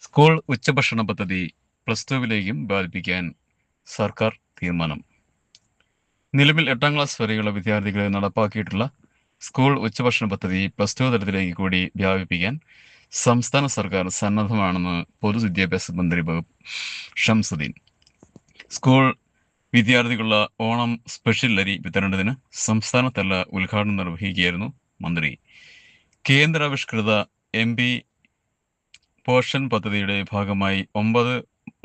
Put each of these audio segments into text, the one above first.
School ഉച്ചഭക്ഷണ പദ്ധതി plus ടുവിലേക്കും ബാധിപ്പിക്കാൻ സർക്കാർ തീരുമാനം. നിലവിൽ 8ാം ക്ലാസ് വരെയുള്ള വിദ്യാർത്ഥികളെ നടപ്പാക്കിയിട്ടുള്ള സ്കൂൾ ഉച്ചഭക്ഷണ പദ്ധതി പ്ലസ് ടു തലത്തിലേക്ക് കൂടി വ്യാപിപ്പിക്കാൻ സംസ്ഥാന സർക്കാർ സന്നദ്ധമാണെന്ന് പൊതുവിദ്യാഭ്യാസ മന്ത്രി ഷംസുദ്ദീൻ. സ്കൂൾ വിദ്യാർത്ഥികളുള്ള ഓണം സ്പെഷ്യൽ അരി വിതരണത്തിന് സംസ്ഥാനതല ഉദ്ഘാടനം നിർവഹിക്കുകയായിരുന്നു മന്ത്രി. കേന്ദ്രാവിഷ്കൃത MP പോഷൻ പദ്ധതിയുടെ ഭാഗമായി 9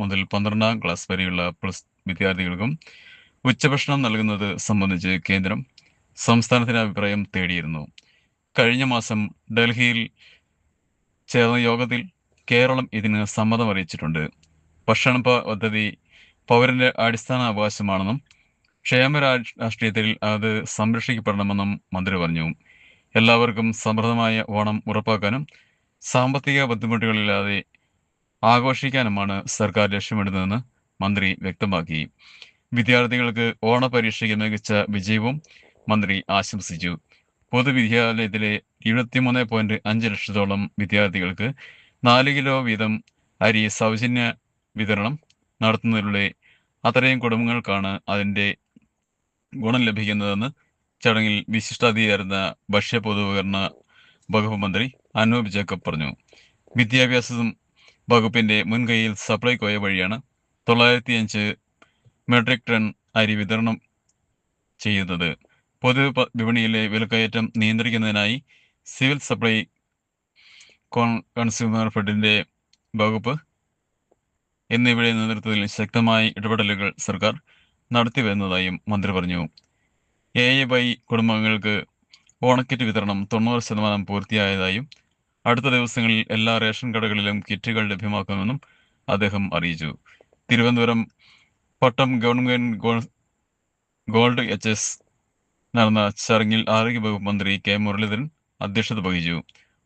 മുതൽ 12ാം ക്ലാസ് വരെയുള്ള പ്ലസ് വിദ്യാർത്ഥികൾക്കും ഉച്ചഭക്ഷണം നൽകുന്നത് സംബന്ധിച്ച് കേന്ദ്രം സംസ്ഥാനത്തിന് അഭിപ്രായം തേടിയിരുന്നു. കഴിഞ്ഞ മാസം ഡൽഹിയിൽ ചേർന്ന യോഗത്തിൽ കേരളം ഇതിന് സമ്മതം അറിയിച്ചിട്ടുണ്ട്. ഭക്ഷണ പദ്ധതി പൗരന്റെ അടിസ്ഥാന അവകാശമാണെന്നും ക്ഷേമ രാഷ്ട്രീയത്തിൽ അത് സംരക്ഷിക്കപ്പെടണമെന്നും മന്ത്രി പറഞ്ഞു. എല്ലാവർക്കും സമൃദ്ധമായ ഓണം ഉറപ്പാക്കാനും സാമ്പത്തിക ബുദ്ധിമുട്ടുകളില്ലാതെ ആഘോഷിക്കാനുമാണ് സർക്കാർ ലക്ഷ്യമിടുന്നതെന്ന് മന്ത്രി വ്യക്തമാക്കി. വിദ്യാർത്ഥികൾക്ക് ഓണപരീക്ഷയ്ക്ക് മികച്ച വിജയവും മന്ത്രി ആശംസിച്ചു. പൊതുവിദ്യാലയത്തിലെ 23.5 ലക്ഷത്തോളം വിദ്യാർത്ഥികൾക്ക് 4 കിലോ വീതം അരി സൗജന്യ വിതരണം നടത്തുന്നതിലൂടെ അത്രയും കുടുംബങ്ങൾക്കാണ് അതിൻ്റെ ഗുണം ലഭിക്കുന്നതെന്ന് ചടങ്ങിൽ വിശിഷ്ടാതിഥിയായിരുന്ന ഭക്ഷ്യ പൊതുവിതരണ വകുപ്പ് മന്ത്രി അനൂപ് ജേക്കബ് പറഞ്ഞു. വിദ്യാഭ്യാസ വകുപ്പിന്റെ മുൻകൈയിൽ സപ്ലൈകോ വഴിയാണ് 905 മെട്രിക് ടൺ അരി വിതരണം ചെയ്യുന്നത്. പൊതു വിപണിയിലെ വിലക്കയറ്റം നിയന്ത്രിക്കുന്നതിനായി സിവിൽ സപ്ലൈ, കൺസ്യൂമർ ഫെഡിന്റെ വകുപ്പ് എന്നിവയുടെ നേതൃത്വത്തിൽ ശക്തമായ ഇടപെടലുകൾ സർക്കാർ നടത്തിവരുന്നതായും മന്ത്രി പറഞ്ഞു. AAY കുടുംബങ്ങൾക്ക് ഓണക്കിറ്റ് വിതരണം 90% പൂർത്തിയായതായും അടുത്ത ദിവസങ്ങളിൽ എല്ലാ റേഷൻ കടകളിലും കിറ്റുകൾ ലഭ്യമാക്കുമെന്നും അദ്ദേഹം അറിയിച്ചു. തിരുവനന്തപുരം പട്ടം ഗവൺമെന്റ് ഗോൾഡ് HS നടന്ന ചടങ്ങിൽ ആരോഗ്യവകുപ്പ് മന്ത്രി K മുരളീധരൻ അധ്യക്ഷത വഹിച്ചു.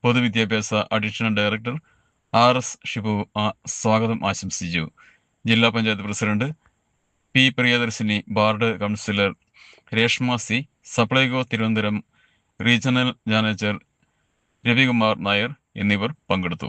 പൊതുവിദ്യാഭ്യാസ അഡീഷണൽ ഡയറക്ടർ RS ഷിബു സ്വാഗതം ആശംസിച്ചു. ജില്ലാ panchayat president P Priyadarshini, ward councillor Reshma C, Supplyco Thiruvananthapuram regional manager Ravikumar Nair എന്നിവർ പങ്കെടുത്തു.